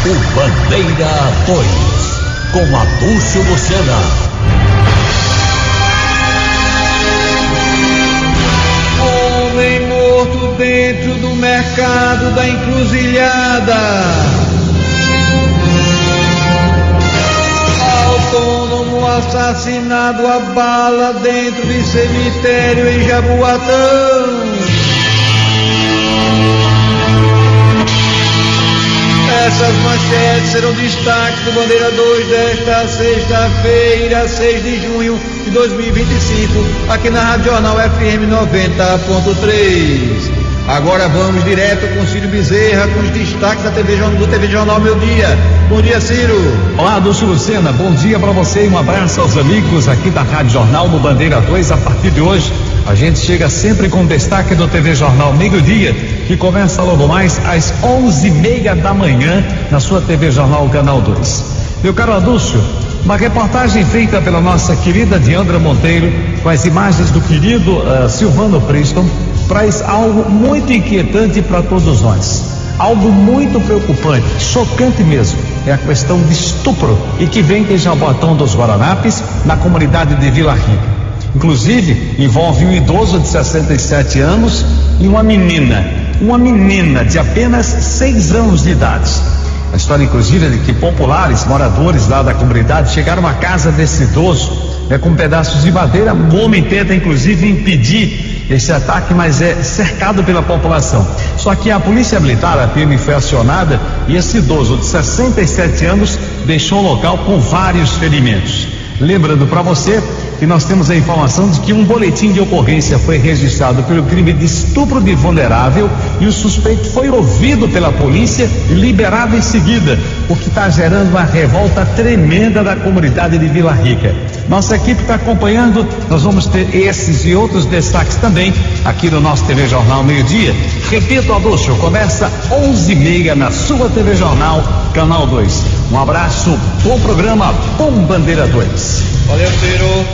O Bandeira 2, com Adúlcio Lucena. Homem morto dentro do mercado da Encruzilhada. Autônomo assassinado a bala dentro de cemitério em Jaboatão. Essas manchetes serão destaque do Bandeira 2 desta sexta-feira, 6 de junho de 2025, aqui na Rádio Jornal FM 90.3. Agora vamos direto com Ciro Bezerra com os destaques da do TV Jornal Meu Dia. Bom dia, Ciro. Olá, Adúlcio Lucena, bom dia para você e um abraço aos amigos aqui da Rádio Jornal no Bandeira 2. A partir de hoje, a gente chega sempre com destaque do TV Jornal Meio Dia, que começa logo mais às 11:30 da manhã na sua TV Jornal Canal 2. Meu caro Adúlcio, uma reportagem feita pela nossa querida Diandra Monteiro, com as imagens do querido Silvano Preston, traz algo muito inquietante para todos nós. Algo muito preocupante, chocante mesmo, é a questão de estupro e que vem de Jaboatão dos Guaranapes, na comunidade de Vila Rica. Inclusive, envolve um idoso de 67 anos e uma menina de apenas 6 anos de idade. A história, inclusive, é de que populares, moradores lá da comunidade, chegaram à casa desse idoso, com pedaços de madeira. O homem tenta, inclusive, impedir esse ataque, mas é cercado pela população. Só que a polícia militar, a PM, foi acionada e esse idoso de 67 anos deixou o local com vários ferimentos. Lembrando para você que nós temos a informação de que um boletim de ocorrência foi registrado pelo crime de estupro de vulnerável e o suspeito foi ouvido pela polícia e liberado em seguida, o que está gerando uma revolta tremenda da comunidade de Vila Rica. Nossa equipe está acompanhando, nós vamos ter esses e outros destaques também aqui no nosso TV Jornal Meio Dia. Repito, Adúlcio, começa 11:30 na sua TV Jornal Canal 2. Um abraço, bom programa, bom Bandeira 2. Valeu, Ciro.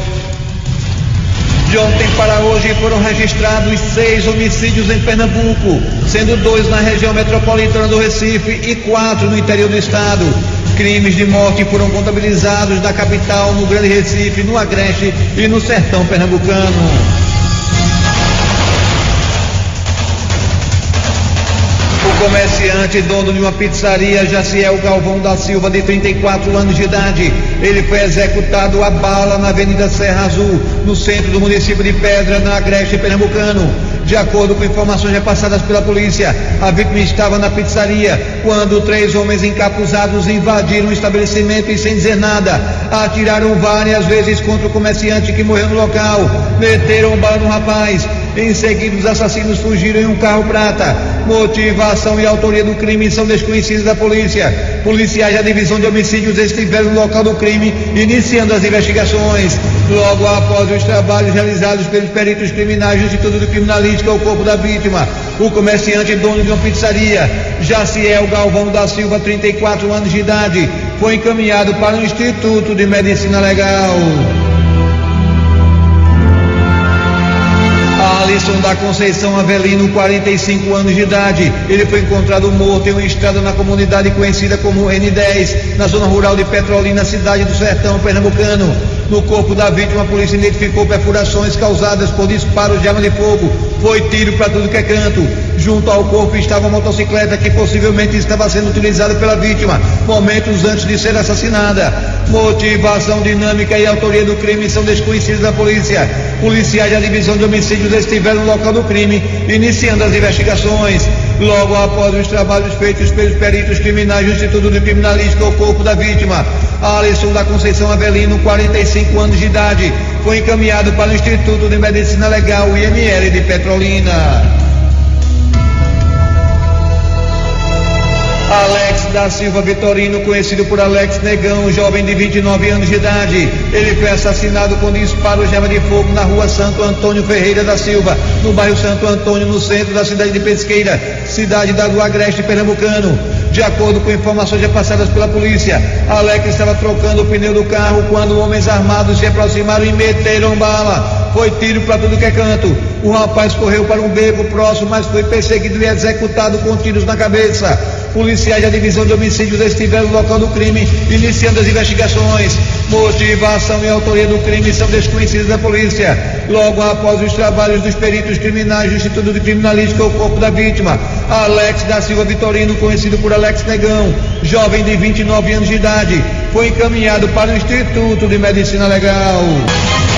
De ontem para hoje foram registrados 6 homicídios em Pernambuco, sendo 2 na região metropolitana do Recife e 4 no interior do estado. Crimes de morte foram contabilizados na capital, no Grande Recife, no Agreste e no Sertão Pernambucano. O comerciante, dono de uma pizzaria, Jaciel Galvão da Silva, de 34 anos de idade, ele foi executado a bala na Avenida Serra Azul, no centro do município de Pedra, na Agreste Pernambucano. De acordo com informações repassadas pela polícia, a vítima estava na pizzaria quando 3 homens encapuzados invadiram o estabelecimento e, sem dizer nada, atiraram várias vezes contra o comerciante, que morreu no local. Meteram bala no rapaz. Em seguida, os assassinos fugiram em um carro prata. Motivação e autoria do crime são desconhecidas da polícia. Policiais da divisão de homicídios estiveram no local do crime, iniciando as investigações. Logo após os trabalhos realizados pelos peritos criminais do Instituto de Criminalística ao corpo da vítima, o comerciante, dono de uma pizzaria, Jaciel Galvão da Silva, 34 anos de idade, foi encaminhado para o Instituto de Medicina Legal. Alisson da Conceição Avelino, 45 anos de idade, ele foi encontrado morto em uma estrada na comunidade conhecida como N10, na zona rural de Petrolina, cidade do Sertão Pernambucano. No corpo da vítima, a polícia identificou perfurações causadas por disparos de arma de fogo. Foi tiro para tudo que é canto. Junto ao corpo estava uma motocicleta que possivelmente estava sendo utilizada pela vítima momentos antes de ser assassinada. Motivação, dinâmica e autoria do crime são desconhecidas da polícia. Policiais da divisão de homicídios estiveram no local do crime, iniciando as investigações. Logo após os trabalhos feitos pelos peritos criminais do Instituto de Criminalística ao corpo da vítima, Alisson da Conceição Avelino, 45 anos de idade, foi encaminhado para o Instituto de Medicina Legal, IML, de Petrolina. Alex da Silva Vitorino, conhecido por Alex Negão, jovem de 29 anos de idade, ele foi assassinado com disparos de arma de fogo na rua Santo Antônio Ferreira da Silva, no bairro Santo Antônio, no centro da cidade de Pesqueira, cidade do Agreste Pernambucano. De acordo com informações repassadas pela polícia, Alex estava trocando o pneu do carro quando homens armados se aproximaram e meteram bala. foi tiro para tudo que é canto. O rapaz correu para um beco próximo, mas foi perseguido e executado com tiros na cabeça. Policiais da divisão de homicídios estiveram no local do crime, iniciando as investigações. Motivação e autoria do crime são desconhecidas da polícia. Logo após os trabalhos dos peritos criminais do Instituto de Criminalística, o corpo da vítima, Alex da Silva Vitorino, conhecido por Alex Negão, jovem de 29 anos de idade, foi encaminhado para o Instituto de Medicina Legal.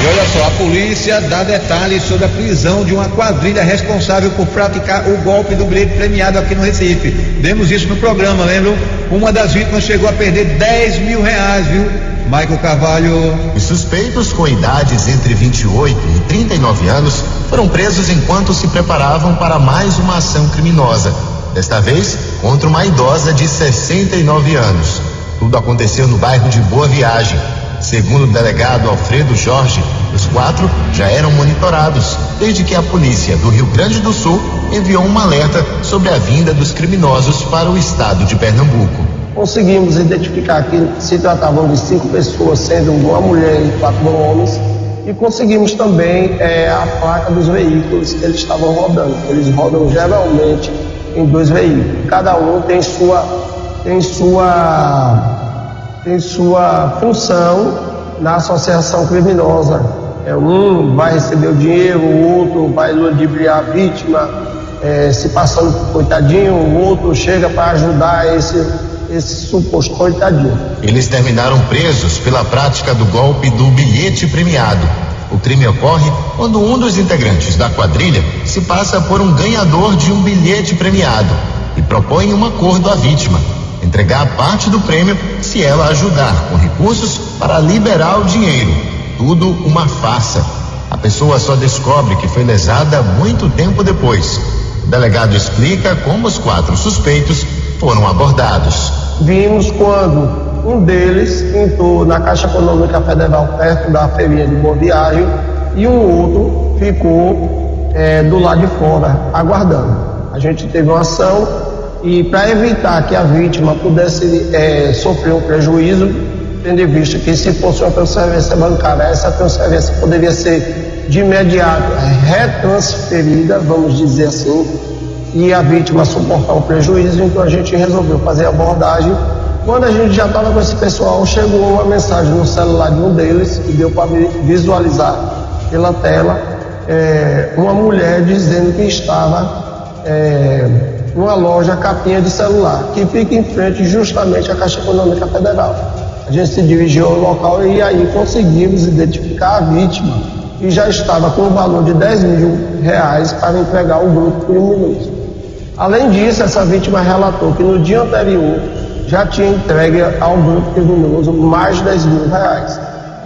E olha só, a polícia dá detalhes sobre a prisão de uma quadrilha responsável por praticar o golpe do bilhete premiado aqui no Recife. Demos isso no programa, lembram? Uma das vítimas chegou a perder 10 mil reais, viu? Michael Carvalho. Os suspeitos com idades entre 28 e 39 anos foram presos enquanto se preparavam para mais uma ação criminosa. Desta vez, contra uma idosa de 69 anos. Tudo aconteceu no bairro de Boa Viagem. Segundo o delegado Alfredo Jorge, os 4 já eram monitorados desde que a polícia do Rio Grande do Sul enviou um alerta sobre a vinda dos criminosos para o estado de Pernambuco. Conseguimos identificar que se tratavam de 5 pessoas, sendo uma mulher e 4 homens, e conseguimos também a placa dos veículos que eles estavam rodando. Eles rodam geralmente em 2 veículos. Cada um tem sua função na associação criminosa. Um vai receber o dinheiro, o outro vai ludibriar a vítima, se passando por coitadinho, o outro chega para ajudar esse suposto coitadinho. Eles terminaram presos pela prática do golpe do bilhete premiado. O crime ocorre quando um dos integrantes da quadrilha se passa por um ganhador de um bilhete premiado e propõe um acordo à vítima: entregar parte do prêmio se ela ajudar com recursos para liberar o dinheiro. Tudo uma farsa. A pessoa só descobre que foi lesada muito tempo depois. O delegado explica como os 4 suspeitos foram abordados. Vimos quando um deles entrou na Caixa Econômica Federal perto da feirinha de Boa Viagem e um outro ficou do lado de fora aguardando. A gente teve uma ação e, para evitar que a vítima pudesse sofrer um prejuízo, tendo em vista que se fosse uma transferência bancária, essa transferência poderia ser de imediato retransferida, vamos dizer assim, e a vítima suportar um prejuízo. Então a gente resolveu fazer a abordagem. Quando a gente já estava com esse pessoal, chegou uma mensagem no celular de um deles, que deu para visualizar pela tela, uma mulher dizendo que estava numa loja capinha de celular, que fica em frente justamente à Caixa Econômica Federal. A gente se dirigiu ao local e aí conseguimos identificar a vítima, que já estava com o valor de 10 mil reais para entregar ao grupo criminoso. Além disso, essa vítima relatou que no dia anterior já tinha entregue ao grupo criminoso mais de 10 mil reais.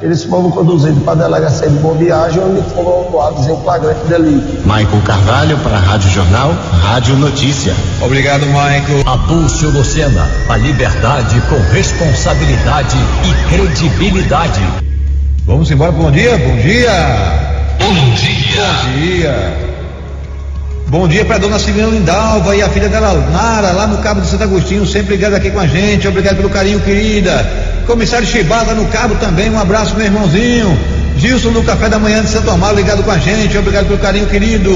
Eles foram conduzidos para a delegacia de Boa Viagem, onde foram autuados em flagrante delito. Michael Carvalho para a Rádio Jornal, Rádio Notícia. Obrigado, Michael. A Pulso Lucena, a liberdade com responsabilidade e credibilidade. Vamos embora, bom dia, bom dia. Bom dia. Bom dia. Bom dia para a dona Silvina Lindalva e a filha dela, Nara, lá no Cabo de Santo Agostinho, sempre ligado aqui com a gente. Obrigado pelo carinho, querida. Comissário Chibata no Cabo também, um abraço, meu irmãozinho. Gilson no Café da Manhã de Santo Amaro, ligado com a gente. Obrigado pelo carinho, querido.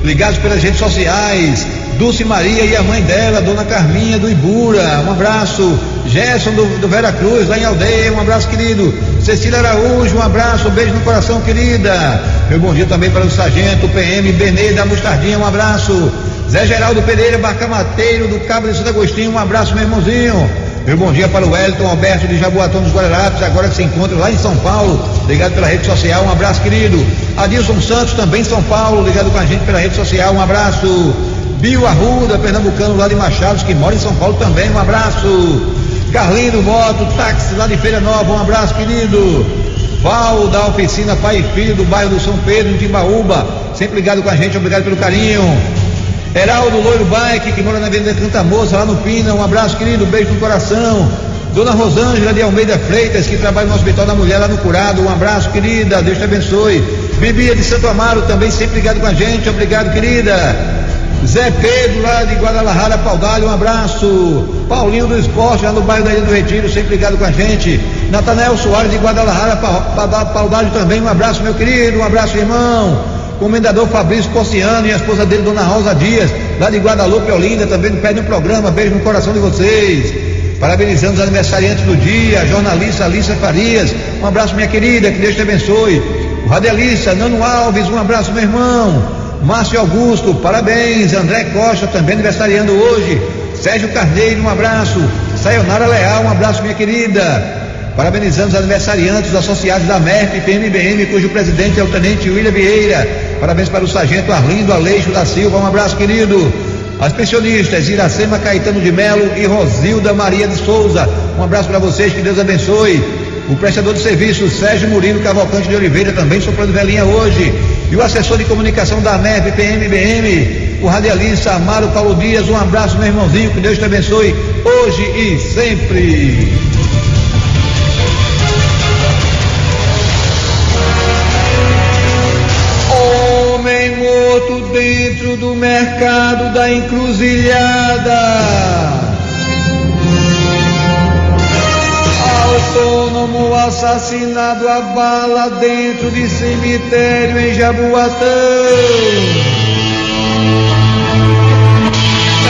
Ligados pelas redes sociais. Dulce Maria e a mãe dela, dona Carminha do Ibura, um abraço. Gerson do Vera Cruz, lá em Aldeia, um abraço, querido. Cecília Araújo, um abraço, um beijo no coração, querida. Meu bom dia também para o sargento PM Benê da Mostardinha, um abraço. Zé Geraldo Pereira Barcamateiro do Cabo de Santo Agostinho, um abraço, meu irmãozinho. Meu bom dia para o Wellington Alberto de Jaboatão dos Guararapes, agora que se encontra lá em São Paulo, ligado pela rede social, um abraço, querido. Adilson Santos, também em São Paulo, ligado com a gente pela rede social, um abraço. Bio Arruda, pernambucano lá de Machados, que mora em São Paulo também, um abraço. Carlinho Moto, táxi lá de Feira Nova, um abraço, querido. Val da oficina Pai e Filho do bairro do São Pedro, em Timbaúba, sempre ligado com a gente, obrigado pelo carinho. Heraldo Loiro Bike, que mora na Avenida Canta Moça, lá no Pina, um abraço, querido, beijo no coração. Dona Rosângela de Almeida Freitas, que trabalha no Hospital da Mulher lá no Curado, um abraço, querida, Deus te abençoe. Bibia de Santo Amaro também, sempre ligado com a gente, obrigado, querida. Zé Pedro lá de Guadalajara, Paudalho, um abraço. Paulinho do Esporte, lá no bairro da Ilha do Retiro, sempre ligado com a gente. Natanael Soares de Guadalajara, Paudalho também, um abraço meu querido, um abraço irmão. Comendador Fabrício Porciano e a esposa dele, Dona Rosa Dias, lá de Guadalupe, Olinda, também não perde um programa, beijo no coração de vocês. Parabenizando os aniversariantes do dia, a jornalista Alícia Farias, um abraço minha querida, que Deus te abençoe. O Radialista, Nano Alves, um abraço meu irmão. Márcio Augusto, parabéns. André Costa, também aniversariando hoje. Sérgio Carneiro, um abraço. Sayonara Leal, um abraço minha querida. Parabenizando os aniversariantes associados da MERP e PMBM, cujo presidente é o Tenente William Vieira. Parabéns para o Sargento Arlindo Aleixo da Silva, um abraço querido. As pensionistas Iracema Caetano de Melo e Rosilda Maria de Souza, um abraço para vocês, que Deus abençoe. O prestador de serviço Sérgio Murilo Cavalcante de Oliveira, também soprando velhinha hoje. E o assessor de comunicação da MERP PMBM, o radialista Amaro Paulo Dias, um abraço meu irmãozinho, que Deus te abençoe hoje e sempre. Homem morto dentro do mercado da Encruzilhada. Autônomo assassinado a bala dentro de cemitério em Jaboatão.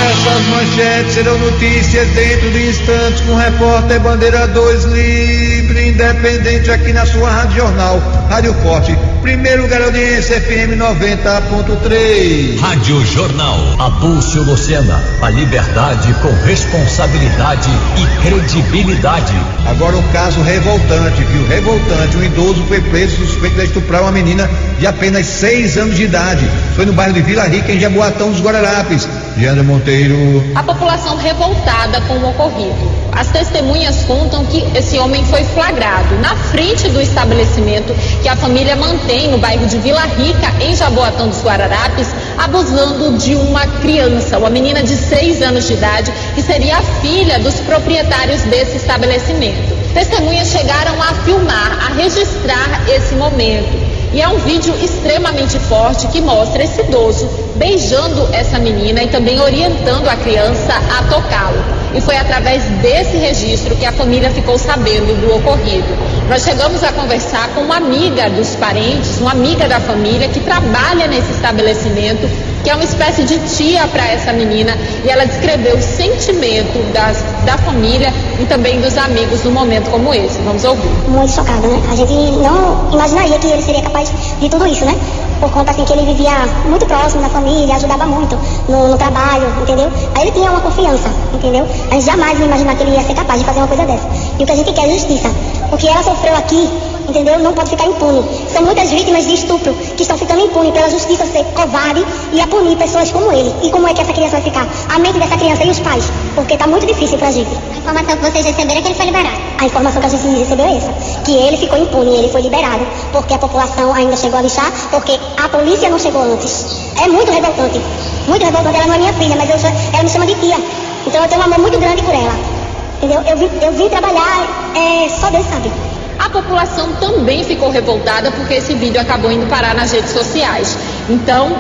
Essas manchetes serão notícias dentro de instantes com o repórter Bandeira 2 livre, independente aqui na sua Rádio Jornal, Rádio Forte, primeiro lugar audiência FM 90.3. Rádio Jornal, Abúlcio Lucena, a liberdade com responsabilidade e credibilidade. Agora um caso revoltante, viu? Revoltante, um idoso foi preso suspeito de estuprar uma menina de apenas 6 anos de idade. Foi no bairro de Vila Rica, em Jaboatão dos Guararapes. Diana Monteiro. A população revoltada com o ocorrido. As testemunhas contam que esse homem foi flagrado na frente do estabelecimento que a família mantém no bairro de Vila Rica, em Jaboatão dos Guararapes, abusando de uma criança, uma menina de 6 anos de idade, que seria a filha dos proprietários desse estabelecimento. Testemunhas chegaram a filmar, a registrar esse momento. E é um vídeo extremamente forte que mostra esse idoso beijando essa menina e também orientando a criança a tocá-lo. E foi através desse registro que a família ficou sabendo do ocorrido. Nós chegamos a conversar com uma amiga dos parentes, uma amiga da família que trabalha nesse estabelecimento, que é uma espécie de tia para essa menina, e ela descreveu o sentimento da família e também dos amigos num momento como esse. Vamos ouvir. Muito chocado, né? A gente não imaginaria que ele seria capaz de tudo isso, né? Por conta assim que ele vivia muito próximo da família, ajudava muito no trabalho, entendeu? Aí ele tinha uma confiança, entendeu? A gente jamais ia imaginar que ele ia ser capaz de fazer uma coisa dessa. E o que a gente quer é justiça. O que ela sofreu aqui, entendeu? Não pode ficar impune. São muitas vítimas de estupro que estão ficando impunes pela justiça ser covarde e a punir pessoas como ele. E como é que essa criança vai ficar? A mente dessa criança e os pais, porque tá muito difícil pra gente. A informação que vocês receberam é que ele foi liberado. A informação que a gente recebeu é essa, que ele ficou impune, ele foi liberado, porque a população ainda chegou a lixar, porque a polícia não chegou antes. É muito revoltante, ela não é minha filha, mas ela me chama de tia, então eu tenho um amor muito grande por ela, entendeu? Eu vim trabalhar, só Deus sabe. A população também ficou revoltada porque esse vídeo acabou indo parar nas redes sociais. Então,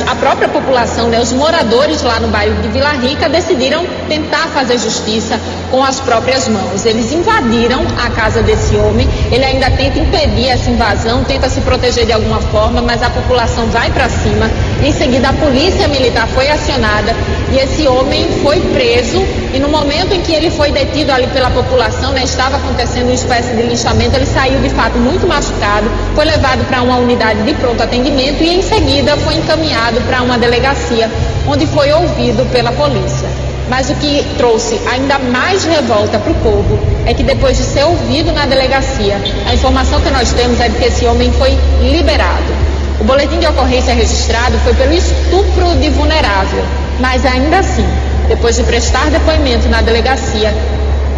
a própria população, né, os moradores lá no bairro de Vila Rica decidiram tentar fazer justiça com as próprias mãos. Eles invadiram a casa desse homem, ele ainda tenta impedir essa invasão, tenta se proteger de alguma forma, mas a população vai para cima. Em seguida, a polícia militar foi acionada e esse homem foi preso. E no momento em que ele foi detido ali pela população, né, estava acontecendo uma espécie de linchamento, ele saiu de fato muito machucado, foi levado para uma unidade de pronto atendimento e em seguida foi encaminhado para uma delegacia, onde foi ouvido pela polícia. Mas o que trouxe ainda mais revolta para o povo é que depois de ser ouvido na delegacia, a informação que nós temos é de que esse homem foi liberado. O boletim de ocorrência registrado foi pelo estupro de vulnerável, mas ainda assim, depois de prestar depoimento na delegacia,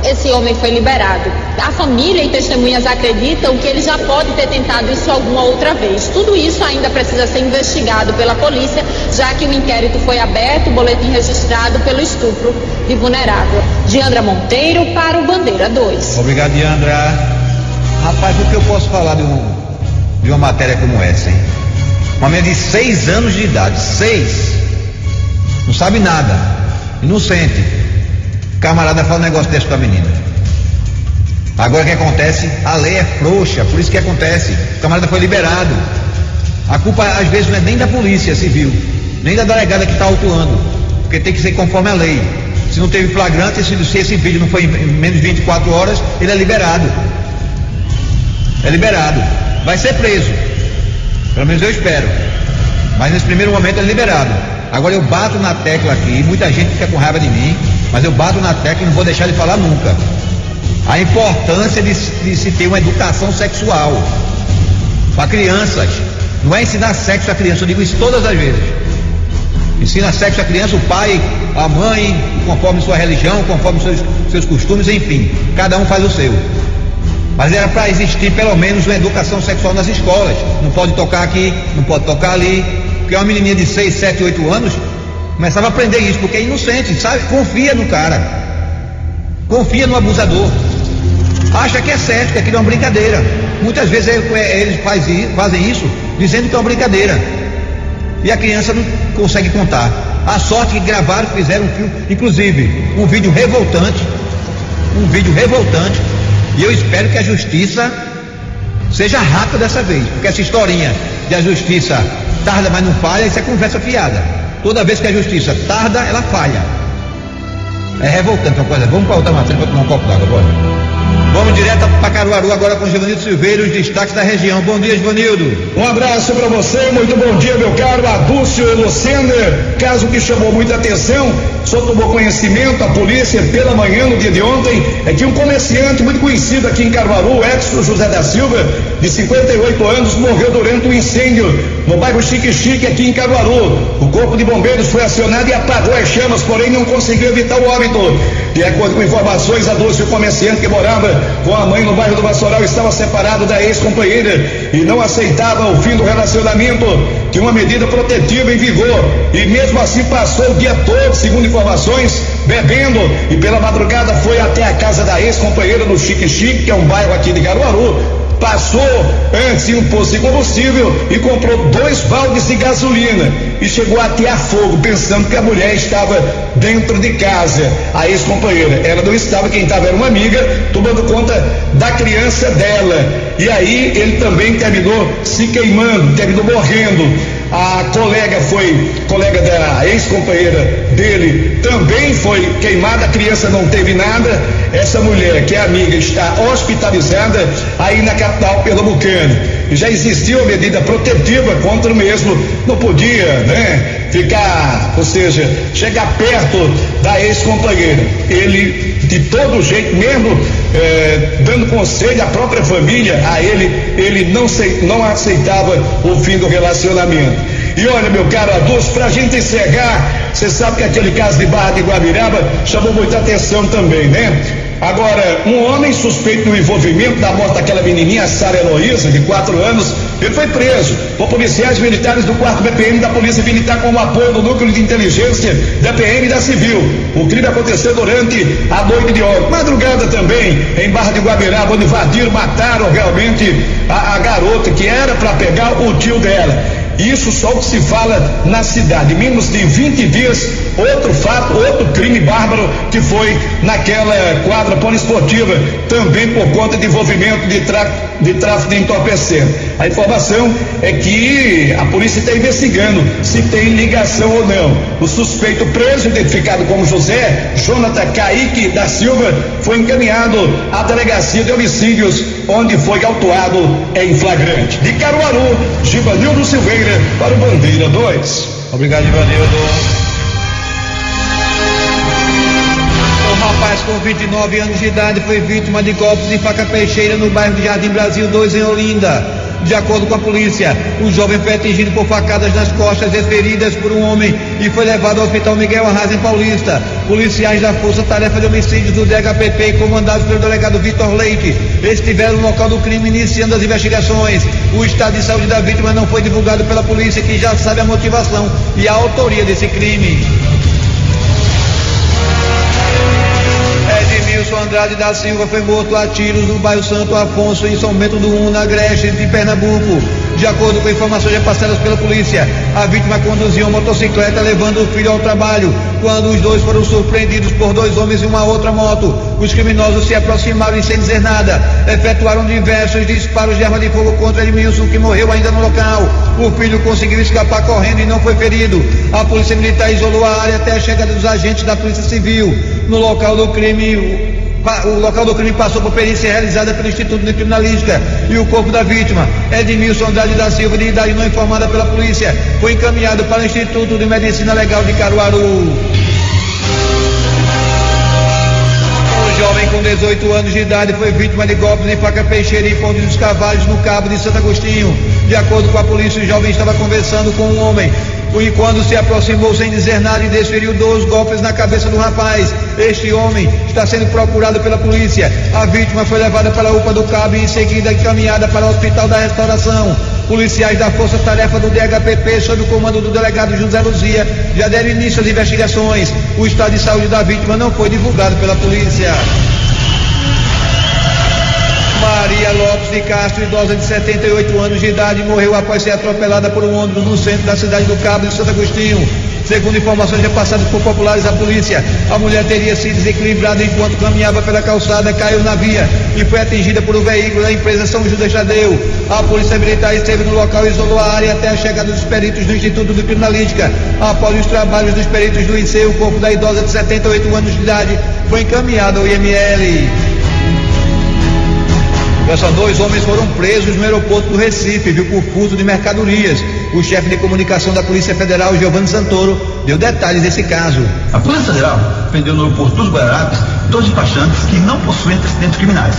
esse homem foi liberado. A família e testemunhas acreditam que ele já pode ter tentado isso alguma outra vez. Tudo isso ainda precisa ser investigado pela polícia, já que o inquérito foi aberto, o boletim registrado pelo estupro de vulnerável. Diandra Monteiro para o Bandeira 2. Obrigado, Diandra. Rapaz, o que eu posso falar de uma matéria como essa, hein? Uma menina de 6 anos de idade, 6, não sabe nada, inocente. Camarada fala um negócio desse com a menina. Agora o que acontece? A lei é frouxa, por isso que acontece. O camarada foi liberado. A culpa às vezes não é nem da polícia civil, nem da delegada que está autuando, porque tem que ser conforme a lei. Se não teve flagrante, se esse vídeo não foi em menos de 24 horas, ele é liberado. É liberado. Vai ser preso. Pelo menos eu espero. Mas nesse primeiro momento é liberado. Agora eu bato na tecla aqui, muita gente fica com raiva de mim, mas eu bato na tecla e não vou deixar de falar nunca. A importância de se ter uma educação sexual para crianças. Não é ensinar sexo à criança, eu digo isso todas as vezes. Ensina sexo à criança, o pai, a mãe, conforme sua religião, conforme seus costumes, enfim. Cada um faz o seu. Mas era para existir pelo menos uma educação sexual nas escolas. Não pode tocar aqui, não pode tocar ali. Porque uma menininha de 6, 7, 8 anos começava a aprender isso, porque é inocente, sabe? Confia no cara. Confia no abusador. Acha que é certo, que aquilo é uma brincadeira. Muitas vezes eles fazem isso dizendo que é uma brincadeira. E a criança não consegue contar. A sorte que gravaram, fizeram um filme, inclusive um vídeo revoltante. E eu espero que a justiça seja rápida dessa vez, porque essa historinha de a justiça tarda, mas não falha, isso é conversa fiada. Toda vez que a justiça tarda, ela falha. É revoltante uma coisa. Vamos para outra matéria para tomar um copo d'água agora. Vamos direto para Caruaru agora com o Givanildo Silveira, os destaques da região. Bom dia, Givanildo. Um abraço para você, muito bom dia, meu caro Adúcio Lucena. Caso que chamou muita atenção, só tomou conhecimento, a polícia, pela manhã, no dia de ontem, é que um comerciante muito conhecido aqui em Caruaru, Edson José da Silva, de 58 anos, morreu durante um incêndio no bairro Chique, aqui em Caruaru. O corpo de bombeiros foi acionado e apagou as chamas, porém não conseguiu evitar o óbito. De acordo com informações, Adúcio, o comerciante que morava com a mãe no bairro do Vassoural, estava separado da ex-companheira e não aceitava o fim do relacionamento, tinha uma medida protetiva em vigor e mesmo assim passou o dia todo, segundo informações, bebendo e pela madrugada foi até a casa da ex-companheira no Chique, que é um bairro aqui de Caruaru. Passou antes em um posto de combustível e comprou 2 baldes de gasolina e chegou a atear fogo, pensando que a mulher estava dentro de casa, a ex-companheira. Ela não estava, quem estava era uma amiga, tomando conta da criança dela. E aí ele também terminou se queimando, terminou morrendo. A colega da ex-companheira dele também foi queimada, a criança não teve nada. Essa mulher, que é amiga, está hospitalizada aí na capital pernambucana. Já existiu a medida protetiva contra o mesmo, não podia, né, ficar, ou seja, chegar perto da ex-companheira. Ele, de todo jeito, mesmo dando conselho à própria família, a ele não aceitava o fim do relacionamento. E olha, meu caro Adúcio, pra gente encerrar, você sabe que aquele caso de Barra de Guabiraba chamou muita atenção também, né? Agora, um homem suspeito do envolvimento da morte daquela menininha, Sara Heloísa, de 4 anos, ele foi preso por policiais militares do 4º BPM da Polícia Militar com o apoio do Núcleo de Inteligência da PM e da Civil. O crime aconteceu durante a noite de ontem, madrugada também, em Barra de Guabiraba, onde invadiram, mataram realmente a garota que era para pegar o tio dela. Isso só o que se fala na cidade. Menos de 20 dias, outro fato, outro crime bárbaro que foi naquela quadra poliesportiva, também por conta de envolvimento de tráfico de entorpecente. A informação é que a polícia está investigando se tem ligação ou não. O suspeito preso, identificado como José Jonathan Kaique da Silva, foi encaminhado à delegacia de homicídios, onde foi autuado em flagrante. De Caruaru, Givanildo Silveira para o Bandeira 2. Obrigado, Givanildo. Um rapaz com 29 anos de idade foi vítima de golpes de faca peixeira no bairro de Jardim Brasil 2, em Olinda. De acordo com a polícia, o jovem foi atingido por facadas nas costas e feridas por um homem e foi levado ao Hospital Miguel Arraes, em Paulista. Policiais da Força Tarefa de Homicídios do DHPP, comandados pelo delegado Vitor Leite, estiveram no local do crime iniciando as investigações. O estado de saúde da vítima não foi divulgado pela polícia, que já sabe a motivação e a autoria desse crime. Edmilson Andrade da Silva foi morto a tiros no bairro Santo Afonso, em São Bento do Una, Agreste, de Pernambuco. De acordo com informações repassadas pela polícia, a vítima conduzia uma motocicleta levando o filho ao trabalho, quando os dois foram surpreendidos por dois homens em uma outra moto. Os criminosos se aproximaram e, sem dizer nada, efetuaram diversos disparos de arma de fogo contra Edmilson, que morreu ainda no local. O filho conseguiu escapar correndo e não foi ferido. A polícia militar isolou a área até a chegada dos agentes da Polícia Civil. No local do crime, o local do crime passou por perícia realizada pelo Instituto de Criminalística e o corpo da vítima, Edmilson Andrade da Silva, de idade não informada pela polícia, foi encaminhado para o Instituto de Medicina Legal de Caruaru. Um jovem com 18 anos de idade foi vítima de golpes em faca peixeira e Ponte dos Cavalos, no Cabo de Santo Agostinho. De acordo com a polícia, o jovem estava conversando com um homem e quando se aproximou sem dizer nada e desferiu 2 golpes na cabeça do rapaz. Este homem está sendo procurado pela polícia. A vítima foi levada para a UPA do Cabo e em seguida encaminhada para o Hospital da Restauração. Policiais da Força Tarefa do DHPP, sob o comando do delegado José Luzia, já deram início às investigações. O estado de saúde da vítima não foi divulgado pela polícia. Maria Lopes de Castro, idosa de 78 anos de idade, morreu após ser atropelada por um ônibus no centro da cidade do Cabo de Santo Agostinho. Segundo informações repassadas por populares à polícia, a mulher teria se desequilibrado enquanto caminhava pela calçada, caiu na via e foi atingida por um veículo da empresa São Judas Tadeu. A polícia militar esteve no local e isolou a área até a chegada dos peritos do Instituto de Criminalística. Após os trabalhos dos peritos do INCE, o corpo da idosa de 78 anos de idade foi encaminhado ao IML. Essas 2 homens foram presos no aeroporto do Recife, por furto de mercadorias. O chefe de comunicação da Polícia Federal, Giovanni Santoro, deu detalhes desse caso. A Polícia Federal prendeu no aeroporto dos Guararapes 2 despachantes que não possuem antecedentes criminais.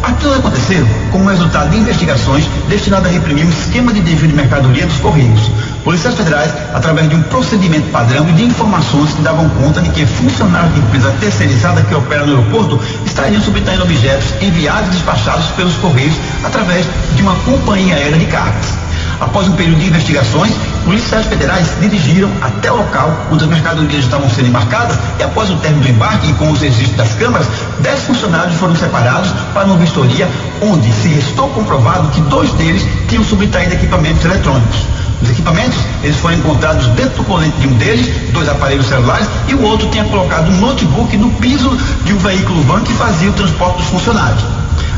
Aquilo aconteceu como resultado de investigações destinadas a reprimir um esquema de desvio de mercadoria dos Correios. Policiais federais, através de um procedimento padrão e de informações que davam conta de que funcionários de empresa terceirizada que opera no aeroporto estariam subtraindo objetos enviados e despachados pelos Correios através de uma companhia aérea de cargas. Após um período de investigações, policiais federais se dirigiram até o local onde as mercadorias estavam sendo embarcadas e, após o término do embarque e com os registros das câmaras, 10 funcionários foram separados para uma vistoria, onde se restou comprovado que 2 deles tinham subtraído equipamentos eletrônicos. Os equipamentos, eles foram encontrados dentro do colete de um deles, 2 aparelhos celulares, e o outro tinha colocado um notebook no piso de um veículo van que fazia o transporte dos funcionários.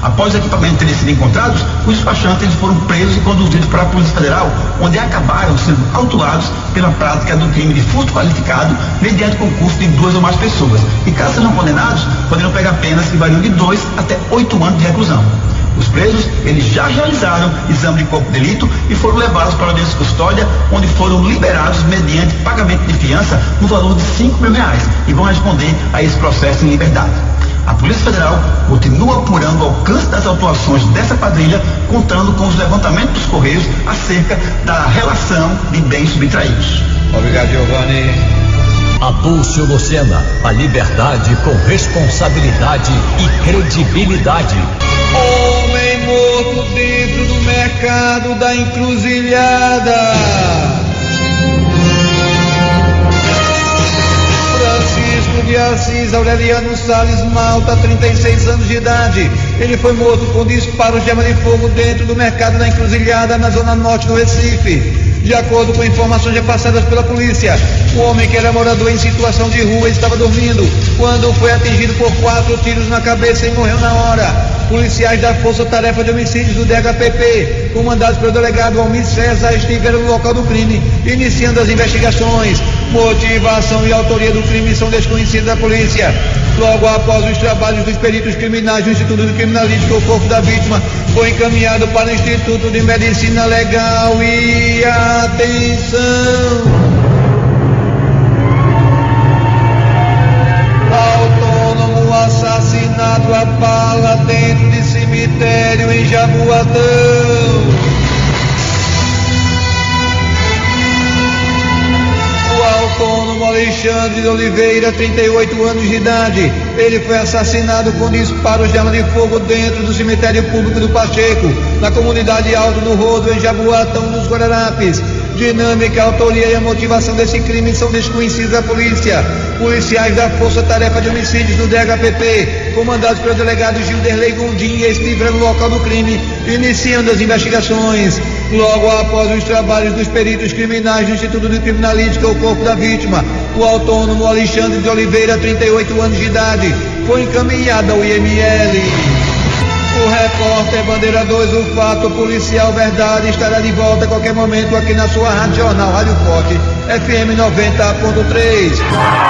Após os equipamentos terem sido encontrados, os despachantes eles foram presos e conduzidos para a Polícia Federal, onde acabaram sendo autuados pela prática do crime de furto qualificado mediante concurso de 2 ou mais pessoas. E caso sejam condenados, poderão pegar penas que variam de 2 até 8 anos de reclusão. Os presos, eles já realizaram exame de corpo de delito e foram levados para a audiência de custódia, onde foram liberados mediante pagamento de fiança no valor de R$5.000 e vão responder a esse processo em liberdade. A Polícia Federal continua apurando o alcance das autuações dessa quadrilha, contando com os levantamentos dos Correios acerca da relação de bens subtraídos. Obrigado, Giovanni. Abúcio Lucena, a liberdade com responsabilidade e credibilidade. Homem morto dentro do mercado da Encruzilhada. Francisco de Assis Aureliano Salles Malta, 36 anos de idade. Ele foi morto com disparos de arma de fogo dentro do mercado da Encruzilhada, na zona norte do Recife. De acordo com informações repassadas pela polícia, o homem, que era morador em situação de rua, estava dormindo quando foi atingido por 4 tiros na cabeça e morreu na hora. Policiais da Força Tarefa de Homicídios do DHPP, comandados pelo delegado Almir César, estiveram no local do crime, iniciando as investigações. Motivação e autoria do crime são desconhecidas da polícia. Logo após os trabalhos dos peritos criminais do Instituto de Criminalística, o corpo da vítima foi encaminhado para o Instituto de Medicina Legal. E atenção! Autônomo assassinado a bala dentro de cemitério em Jaboatão. O autônomo Alexandre de Oliveira, 38 anos de idade, ele foi assassinado com disparos de arma de fogo dentro do cemitério público do Pacheco, na comunidade Alto do Rodo, em Jaboatão, nos Guararapes. Dinâmica, a autoria e a motivação desse crime são desconhecidos à polícia. Policiais da Força Tarefa de Homicídios do DHPP, comandados pelo delegado Gilderley Gondim, estiveram no local do crime, iniciando as investigações. Logo após os trabalhos dos peritos criminais do Instituto de Criminalística, o corpo da vítima, o autônomo Alexandre de Oliveira, 38 anos de idade, foi encaminhado ao IML. O repórter Bandeira 2, o fato policial verdade, estará de volta a qualquer momento aqui na sua Rádio Jornal, Rádio Forte, FM 90.3.